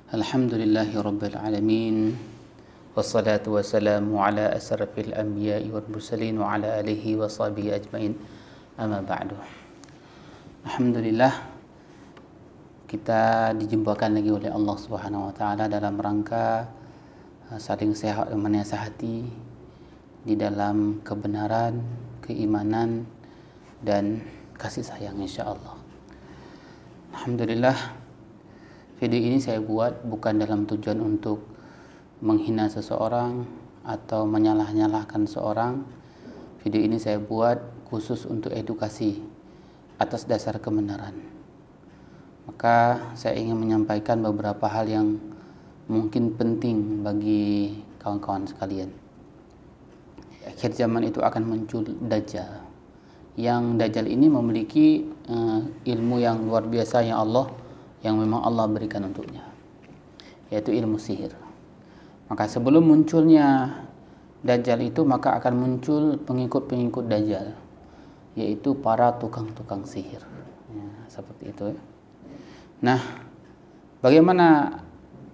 Alhamdulillahi Rabbil Alamin. Wassalatu wassalamu ala asrafil anbiya'i wal mursalin wa ala alihi wa sahbihi ajmain. Amma ba'du. Alhamdulillah, kita dijumpakan lagi oleh Allah Subhanahu wa taala dalam rangka saling sehat menasihati di dalam kebenaran, keimanan dan kasih sayang insyaallah. Alhamdulillah, video ini saya buat bukan dalam tujuan untuk menghina seseorang atau menyalah-nyalahkan seorang. Video ini saya buat khusus untuk edukasi atas dasar kebenaran. Maka saya ingin menyampaikan beberapa hal yang mungkin penting bagi kawan-kawan sekalian. Akhir zaman itu akan muncul Dajjal. Yang Dajjal ini memiliki ilmu yang luar biasa yang memang Allah berikan untuknya, yaitu ilmu sihir. Maka sebelum munculnya Dajjal itu, maka akan muncul pengikut-pengikut Dajjal, yaitu para tukang-tukang sihir. Ya, seperti itu. Nah, bagaimana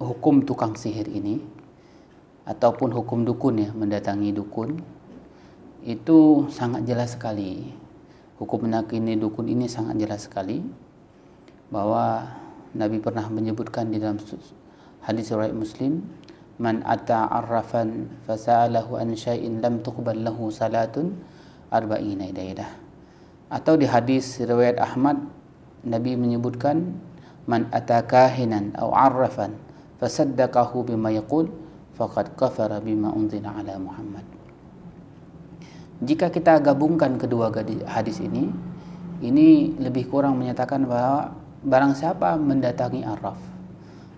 hukum tukang sihir ini, ataupun hukum dukun ya, mendatangi dukun, itu sangat jelas sekali. Hukum mendatangi dukun ini sangat jelas sekali, bahwa Nabi pernah menyebutkan di dalam hadis riwayat Muslim, man ata arrafan fasa'alahu an syai'in lam tuqbal lahu salatun arba'ina daidah. Atau di hadis riwayat Ahmad, Nabi menyebutkan, man ata kahinan aw arrafan fasaddaqahu bima yaqul faqad kafara bima unzila ala Muhammad. Jika kita gabungkan kedua hadis ini lebih kurang menyatakan bahwa barang siapa mendatangi arraf.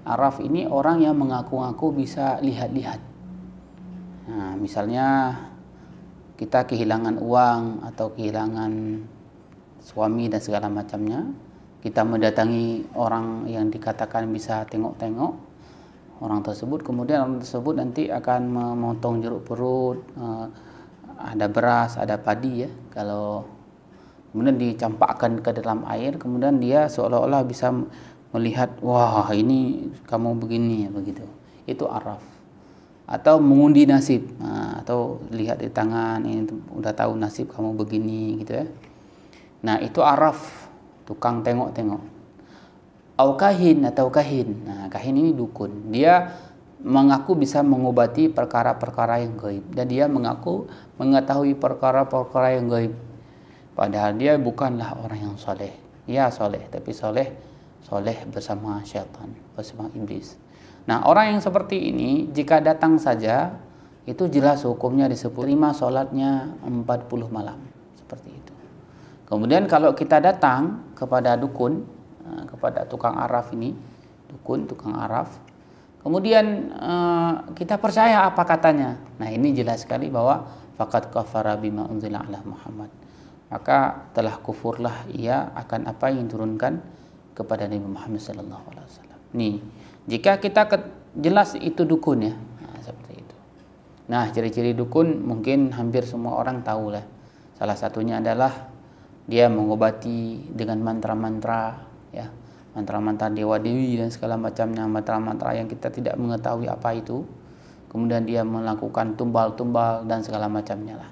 Arraf ini orang yang mengaku-ngaku bisa lihat-lihat. Nah, misalnya kita kehilangan uang atau kehilangan suami dan segala macamnya, kita mendatangi orang yang dikatakan bisa tengok-tengok orang tersebut, kemudian orang tersebut nanti akan memotong jeruk perut, ada beras, ada padi ya, kalau kemudian dicampakkan ke dalam air, kemudian dia seolah-olah bisa melihat, wah ini kamu begini, begitu. Itu arraf. Atau mengundi nasib, atau lihat di tangan, ini udah tahu nasib kamu begini, gitu ya. Nah, itu arraf, tukang tengok-tengok. Au kahin atau kahin. Nah, kahin ini dukun. Dia mengaku bisa mengobati perkara-perkara yang gaib, dan dia mengaku mengetahui perkara-perkara yang gaib. Padahal dia bukanlah orang yang soleh. Ya soleh, tapi soleh bersama syaitan, bersama iblis. Nah, orang yang seperti ini jika datang saja, itu jelas hukumnya disebut 5 sholatnya 40 malam. Seperti itu. Kemudian kalau kita datang kepada dukun, kepada tukang araf ini, dukun, tukang araf, kemudian kita percaya apa katanya. Nah, ini jelas sekali bahwa faqad kafara bima unzila ala Muhammad. Maka telah kufurlah ia akan apa yang diturunkan kepada Nabi Muhammad sallallahu alaihi wasallam. Nih, jika kita jelas itu dukun ya. Nah, seperti itu. Nah, ciri-ciri dukun mungkin hampir semua orang tahu lah. Salah satunya adalah dia mengobati dengan mantra-mantra ya, mantra-mantra dewa-dewi dan segala macamnya, mantra-mantra yang kita tidak mengetahui apa itu. Kemudian dia melakukan tumbal-tumbal dan segala macamnya lah.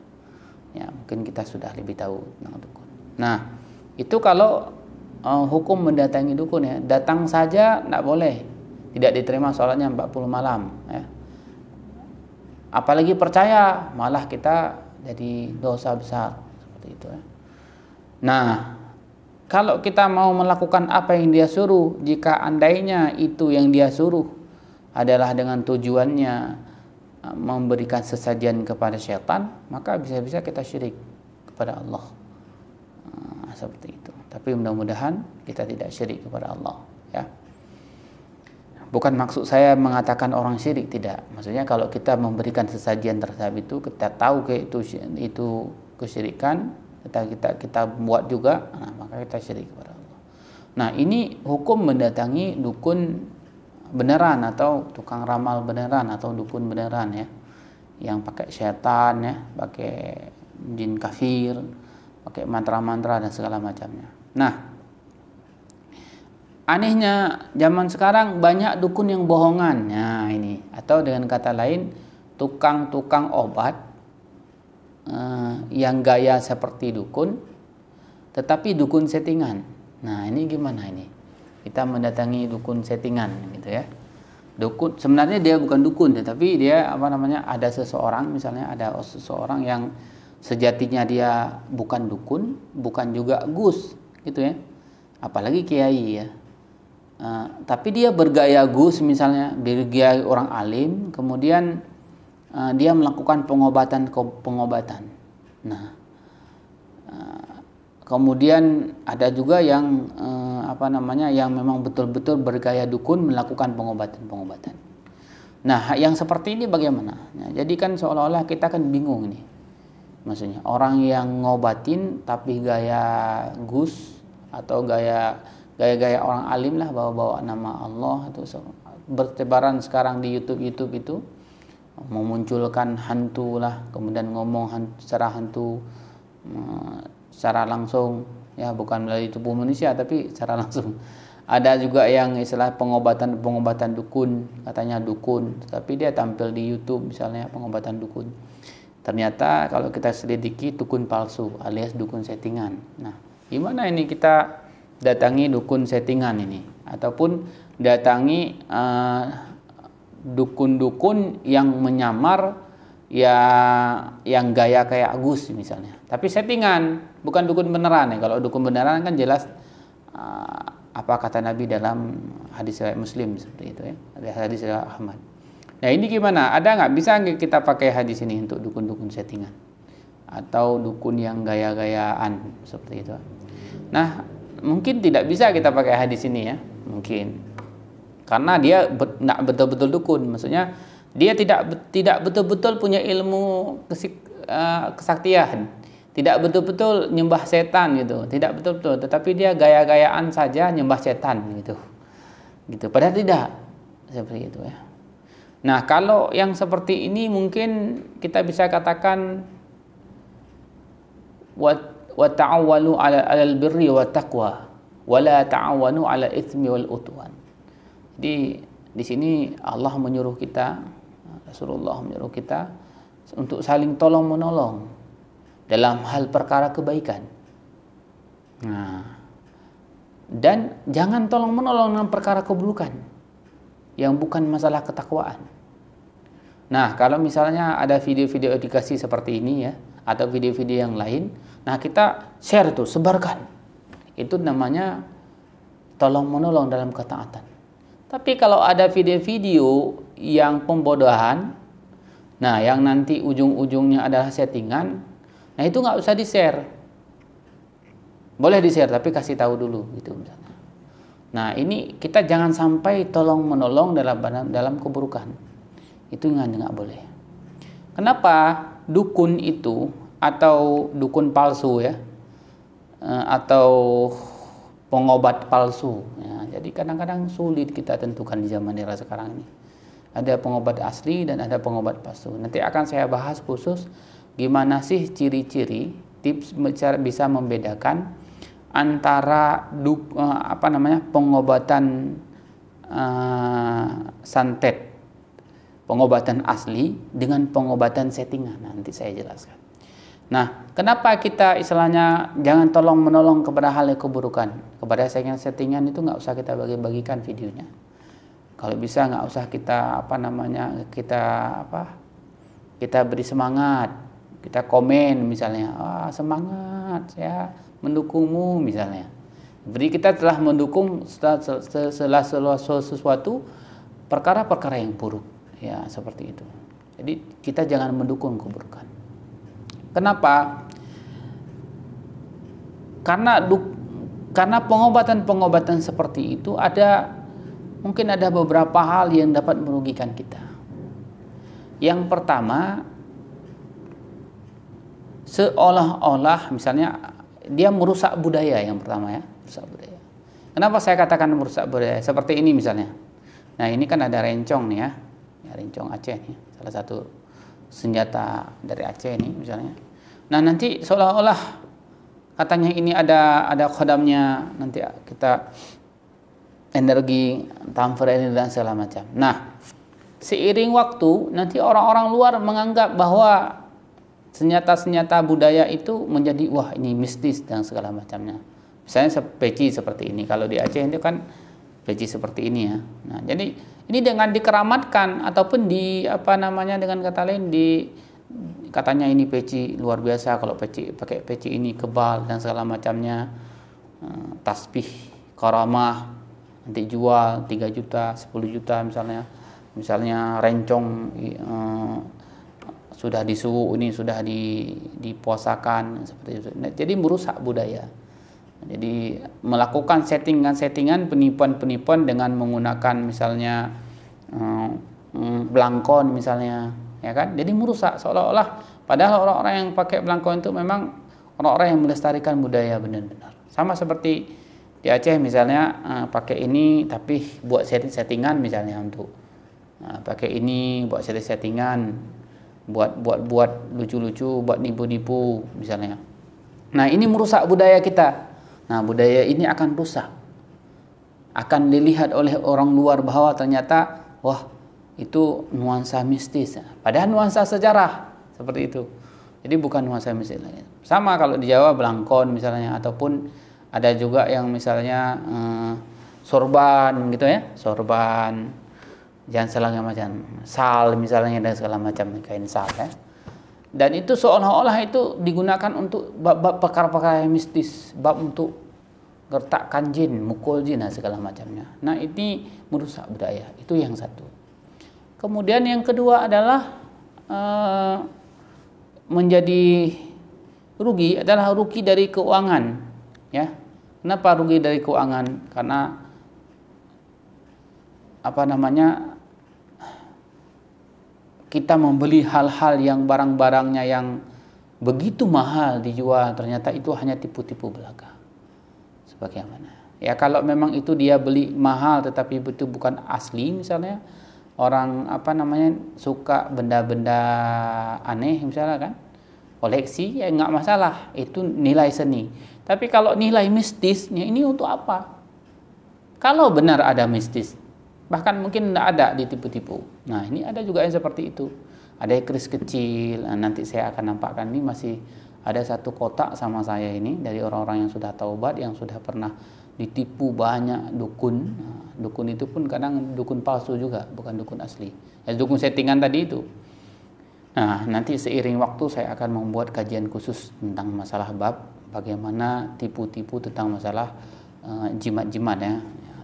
Ya, mungkin kita sudah lebih tahu tentang dukun. Nah, itu kalau hukum mendatangi dukun ya, datang saja tidak boleh, tidak diterima sholatnya 40 malam ya. Apalagi percaya, malah kita jadi dosa besar seperti itu ya. Nah, kalau kita mau melakukan apa yang dia suruh, jika andainya itu yang dia suruh adalah dengan tujuannya memberikan sesajian kepada syaitan, maka bisa-bisa kita syirik kepada Allah. Seperti itu. Tapi mudah-mudahan kita tidak syirik kepada Allah ya. Bukan maksud saya mengatakan orang syirik, tidak. Maksudnya kalau kita memberikan sesajian terhadap itu, kita tahu itu kesyirikan, kita buat juga, maka kita syirik kepada Allah. Nah, ini hukum mendatangi dukun beneran atau tukang ramal beneran atau dukun beneran ya, yang pakai syaitan ya, pakai jin kafir, pakai mantra-mantra dan segala macamnya. Nah, anehnya zaman sekarang banyak dukun yang bohongan. Nah ini, atau dengan kata lain tukang-tukang obat yang gaya seperti dukun, tetapi dukun settingan. Nah ini gimana ini? Kita mendatangi dukun settingan, gitu ya. Dukun sebenarnya dia bukan dukun, tetapi dia ada seseorang, misalnya ada seseorang yang sejatinya dia bukan dukun, bukan juga gus, gitu ya. Apalagi kiai ya. Tapi dia bergaya gus, misalnya bergaya orang alim, kemudian dia melakukan pengobatan. Nah, kemudian ada juga yang yang memang betul-betul bergaya dukun melakukan pengobatan. Nah, yang seperti ini bagaimana? Nah, jadi kan seolah-olah kita kan bingung nih. Maksudnya orang yang ngobatin tapi gaya gus atau gaya orang alim lah, bawa nama Allah, atau bertebaran sekarang di YouTube itu memunculkan hantu lah, kemudian ngomong secara hantu secara langsung ya, bukan melalui tubuh manusia tapi secara langsung. Ada juga yang istilah pengobatan dukun, katanya dukun, tapi dia tampil di YouTube misalnya pengobatan dukun. Ternyata kalau kita selidiki dukun palsu alias dukun settingan. Nah, gimana ini kita datangi dukun settingan ini, ataupun datangi dukun-dukun yang menyamar ya, yang gaya kayak Agus misalnya, tapi settingan, bukan dukun beneran ya. Kalau dukun beneran kan jelas apa kata Nabi dalam hadis riwayat Muslim seperti itu ya, hadis riwayat Ahmad. Nah ini gimana? Ada nggak, bisa nggak kita pakai hadis ini untuk dukun-dukun settingan atau dukun yang gaya-gayaan seperti itu? Nah mungkin tidak bisa kita pakai hadis ini ya, mungkin karena dia tidak betul-betul dukun, maksudnya dia tidak betul-betul punya ilmu kesaktian, tidak betul-betul nyembah setan gitu, tidak betul-betul, tetapi dia gaya-gayaan saja nyembah setan gitu. Padahal tidak seperti itu ya. Nah kalau yang seperti ini mungkin kita bisa katakan wa ta'awwalu 'alal birri wa taqwa wa la ta'awwanu 'ala itsmi wal udwan. Jadi di sini Allah menyuruh kita, Rasulullah menyuruh kita untuk saling tolong menolong dalam hal perkara kebaikan. Nah, dan jangan tolong menolong dalam perkara keburukan yang bukan masalah ketakwaan. Nah, kalau misalnya ada video-video edukasi seperti ini ya, atau video-video yang lain, nah kita share tuh, sebarkan. Itu namanya tolong menolong dalam ketaatan. Tapi kalau ada video-video yang pembodohan, nah yang nanti ujung-ujungnya adalah settingan, nah itu nggak usah di-share. Boleh di-share tapi kasih tahu dulu gitu misalnya. Nah ini kita jangan sampai tolong menolong dalam keburukan. Itu nggak boleh. Kenapa? Dukun itu atau dukun palsu ya, atau pengobat palsu ya. Jadi kadang-kadang sulit kita tentukan di zaman era sekarang ini. Ada pengobat asli dan ada pengobat palsu. Nanti akan saya bahas khusus gimana sih ciri-ciri, tips bisa membedakan antara pengobatan santet, pengobatan asli dengan pengobatan settingan. Nanti saya jelaskan. Nah, kenapa kita istilahnya jangan tolong menolong kepada hal yang keburukan, kepada settingan itu nggak usah kita bagi-bagikan videonya. Kalau bisa nggak usah kita kita beri semangat, kita komen misalnya, semangat saya mendukungmu misalnya. Beri kita telah mendukung sesuatu perkara-perkara yang buruk ya, seperti itu. Jadi kita jangan mendukung keburukan. Kenapa? Karena pengobatan seperti itu mungkin ada beberapa hal yang dapat merugikan kita. Yang pertama, seolah-olah misalnya dia merusak budaya yang pertama ya, merusak budaya. Kenapa saya katakan merusak budaya? Seperti ini misalnya. Nah, ini kan ada rencong nih ya. Rencong Aceh nih, salah satu senjata dari Aceh nih misalnya. Nah, nanti seolah-olah katanya ini ada khodamnya, nanti kita energi, transfer energi dan segala macam. Nah, seiring waktu nanti orang-orang luar menganggap bahwa senjata-senjata budaya itu menjadi wah ini mistis dan segala macamnya. Misalnya peci seperti ini. Kalau di Aceh itu kan peci seperti ini ya. Nah, jadi ini dengan dikeramatkan ataupun dengan kata lain katanya ini peci luar biasa, kalau pakai peci ini kebal dan segala macamnya. Tasbih karamah nanti jual 3 juta, 10 juta misalnya rencong sudah disuwu, ini sudah dipuasakan seperti itu. Nah, jadi merusak budaya. Jadi melakukan settingan-settingan penipuan-penipuan dengan menggunakan misalnya belangkon misalnya, ya kan? Jadi merusak seolah-olah padahal orang-orang yang pakai belangkon itu memang orang-orang yang melestarikan budaya benar-benar. Sama seperti di Aceh misalnya pakai ini tapi buat settingan misalnya untuk pakai ini buat settingan, buat lucu-lucu, buat nipu-nipu misalnya. Nah, ini merusak budaya kita. Nah, budaya ini akan rusak. Akan dilihat oleh orang luar bahwa ternyata wah, itu nuansa mistis. Padahal nuansa sejarah seperti itu. Jadi bukan nuansa mistis lagi. Sama kalau di Jawa belangkon misalnya, ataupun ada juga yang misalnya sorban gitu ya, sorban. Jangan salahnya macam sal misalnya dan segala macam kain sal ya. Dan itu seolah-olah itu digunakan untuk bab perkara-perkara yang mistis, bab untuk gertakkan jin, mukul jin dan segala macamnya. Nah, ini merusak budaya. Itu yang satu. Kemudian yang kedua adalah menjadi rugi dari keuangan ya. Kenapa rugi dari keuangan? Karena kita membeli hal-hal yang barang-barangnya yang begitu mahal dijual, ternyata itu hanya tipu-tipu belaka. Sebagaimana ya, kalau memang itu dia beli mahal tetapi itu bukan asli, misalnya orang suka benda-benda aneh misalnya kan, koleksi ya nggak masalah, itu nilai seni. Tapi kalau nilai mistisnya ini untuk apa? Kalau benar ada mistis, bahkan mungkin tidak ada ditipu-tipu. Nah, ini ada juga yang seperti itu. Ada keris kecil. Nah, nanti saya akan nampakkan, ini masih ada satu kotak sama saya ini dari orang-orang yang sudah taubat, yang sudah pernah ditipu banyak dukun. Nah, dukun itu pun kadang dukun palsu juga, bukan dukun asli. Ya, dukun settingan tadi itu. Nah, nanti seiring waktu saya akan membuat kajian khusus tentang masalah bab bagaimana tipu-tipu tentang masalah jimat-jimat ya,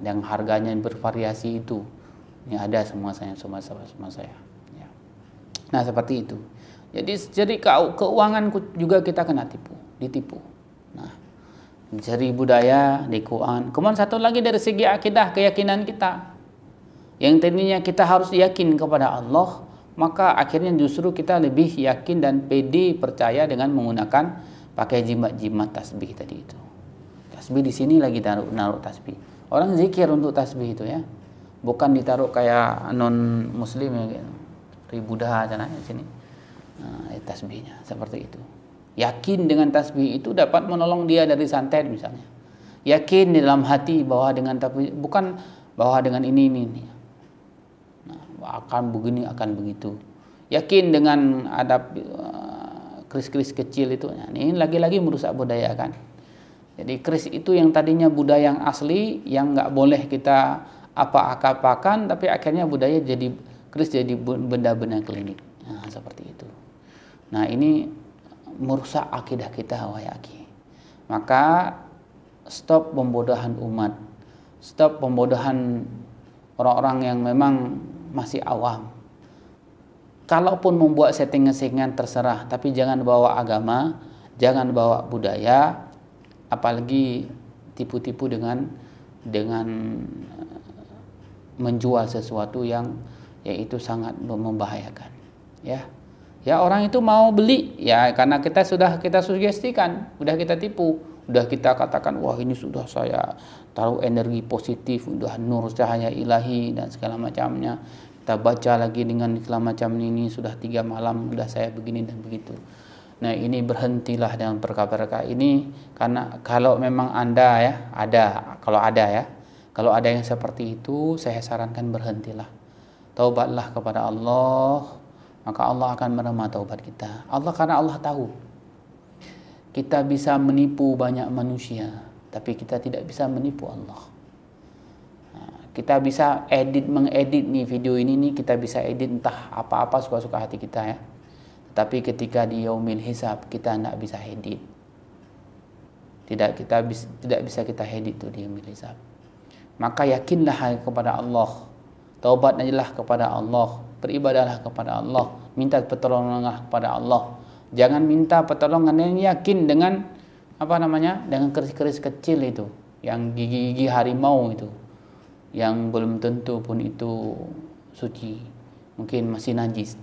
yang harganya bervariasi itu. Ini ada semua saya ya. Nah, seperti itu. Jadi keuangan juga kita kena ditipu. Nah, dari budaya, di keuangan. Kemudian satu lagi dari segi akidah, keyakinan kita. Yang tadinya kita harus yakin kepada Allah, maka akhirnya justru kita lebih yakin dan pede percaya dengan menggunakan pakai jimat-jimat tasbih tadi itu. Tasbih di sini lagi naruh tasbih. Orang zikir untuk tasbih itu ya. Bukan ditaruh kayak non muslim ya gitu. Ribudah sana di sini. Nah, tasbihnya seperti itu. Yakin dengan tasbih itu dapat menolong dia dari santet misalnya. Yakin di dalam hati bahwa dengan tasbih, bukan bahwa dengan ini. Nah, akan begini, akan begitu. Yakin dengan adab keris-keris kecil itu. Nah, ini lagi-lagi merusak budaya kan. Jadi keris itu yang tadinya budaya yang asli, yang nggak boleh kita apa-apakan, tapi akhirnya budaya jadi keris jadi benda-benda klinik. Nah, seperti itu. Nah, ini merusak akidah kita, wahai akhi. Maka stop pembodohan umat. Stop pembodohan orang-orang yang memang masih awam. Kalaupun membuat settingan-settingan terserah, tapi jangan bawa agama, jangan bawa budaya, apalagi tipu-tipu dengan menjual sesuatu yang yaitu sangat membahayakan. Ya orang itu mau beli ya karena kita sugestikan, udah kita tipu, udah kita katakan wah ini sudah saya taruh energi positif, udah nur cahaya ilahi dan segala macamnya. Kita baca lagi dengan segala macam ini, sudah 3 malam udah saya begini dan begitu. Nah, ini berhentilah dengan perkara-perkara ini, karena kalau memang Anda ya, kalau ada ya, Kalau ada yang seperti itu, saya sarankan berhentilah. Taubatlah kepada Allah, maka Allah akan menerima taubat kita. Karena Allah tahu kita bisa menipu banyak manusia, tapi kita tidak bisa menipu Allah. Kita bisa mengedit nih video ini nih, kita bisa edit entah apa-apa suka-suka hati kita ya. Tapi ketika di yaumil hisab kita tidak bisa edit. Tidak bisa kita edit tuh di yaumil hisab. Maka yakinlah kepada Allah. Taubatlah kepada Allah, beribadahlah kepada Allah, minta pertolongan kepada Allah. Jangan minta pertolongan yang yakin dengan dengan keris-keris kecil itu, yang gigi-gigi harimau itu, yang belum tentu pun itu suci, mungkin masih najis.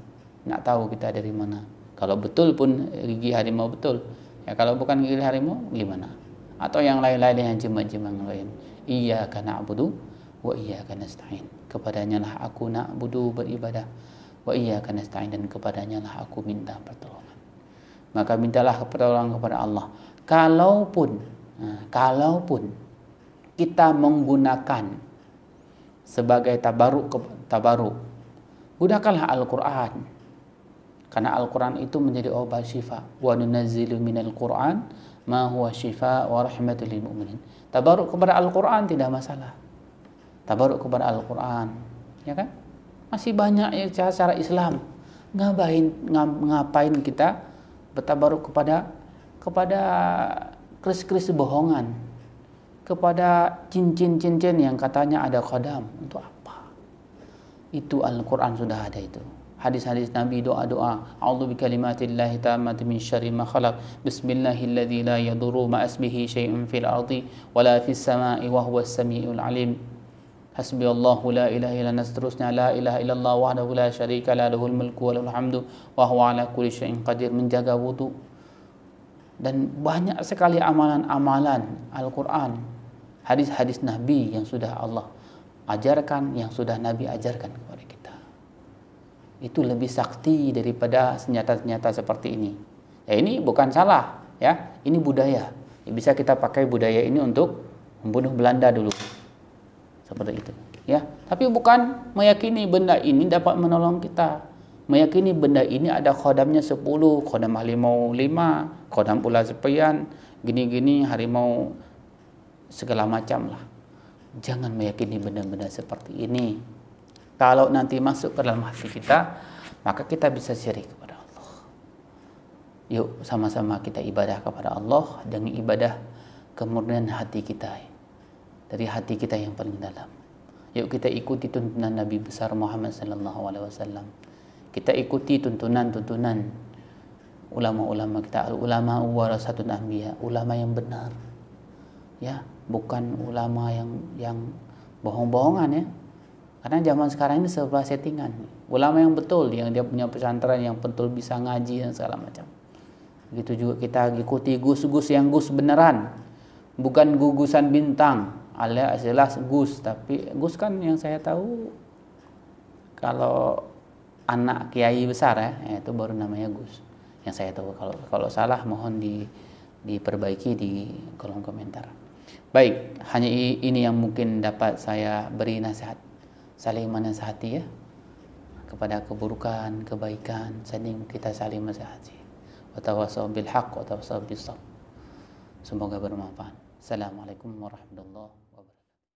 Nggak tahu kita dari mana. Kalau betul pun gigi harimau betul, ya kalau bukan gigi harimau gimana? Atau yang lain-lain yang jema-jema lain. Iyyaka na'budu wa iyyaka nasta'in. Kepadanya lah aku na'budu beribadah, wa iyyaka nasta'in, dan kepadanya lah aku minta pertolongan. Maka mintalah pertolongan kepada Allah. Kalaupun kita menggunakan sebagai tabaruk, gunakanlah Al-Quran. Karena Al-Quran itu menjadi obat syifa. Wa nunazzilu minal Quran ma huwa syifa wa rahmatul lil mu'minin. Tabaruk kepada Al-Quran tidak masalah. Tabaruk kepada Al-Quran, ya kan? Masih banyak ya cara Islam. Ngapain kita bertabaruk kepada keris-keris bohongan, kepada cincin-cincin yang katanya ada qadam? Untuk apa? Itu Al-Quran sudah ada itu. Hadis-hadis Nabi, doa-doa, a'udzu bikalimatillahi tammati min syarri ma khalaq, bismillahilladzi la yadurru ma ismihi syai'un fil ardi wala fis sama'i wa huwas samiul alim. Hasbiyallahu la ilaha illa huwa, seterusnya, la ilaha illallah wahdahu la syarika la lahul mulku wa lahul hamdu wa huwa ala kulli syai'in qadir. Menjaga wudu, dan banyak sekali amalan-amalan Al-Quran, hadis-hadis Nabi yang sudah Allah ajarkan, yang sudah Nabi ajarkan kepada kita. Itu lebih sakti daripada senjata-senjata seperti ini. Ya, ini bukan salah, ya. Ini budaya. Ya, bisa kita pakai budaya ini untuk membunuh Belanda dulu. Seperti itu, ya. Tapi bukan meyakini benda ini dapat menolong kita. Meyakini benda ini ada khodamnya 10, khodam harimau 5, khodam pula sepian, gini-gini harimau segala macam lah. Jangan meyakini benda-benda seperti ini. Kalau nanti masuk ke dalam hati kita, maka kita bisa syirik kepada Allah. Yuk sama-sama kita ibadah kepada Allah dengan ibadah kemurnian hati kita, dari hati kita yang paling dalam. Yuk kita ikuti tuntunan Nabi besar Muhammad sallallahu alaihi wasallam. Kita ikuti tuntunan ulama-ulama kita. Ulama warasatul anbiya, ulama yang benar. Ya, bukan ulama yang bohong-bohongan ya. Karena zaman sekarang ini serba settingan. Ulama yang betul, yang dia punya pesantren, yang betul bisa ngaji dan segala macam. Begitu juga kita ikuti gus-gus yang gus beneran. Bukan gugusan bintang, alias jelas gus, tapi gus kan yang saya tahu kalau anak kiai besar ya, itu baru namanya gus. Yang saya tahu, kalau salah mohon diperbaiki di kolom komentar. Baik, hanya ini yang mungkin dapat saya beri nasihat, saling menasihati ya, kepada keburukan, kebaikan, saling kita saling menasihati. Wa tawassaw bil haqq wa tawassaw bis sabr. Semoga bermanfaat. Assalamualaikum warahmatullahi wabarakatuh.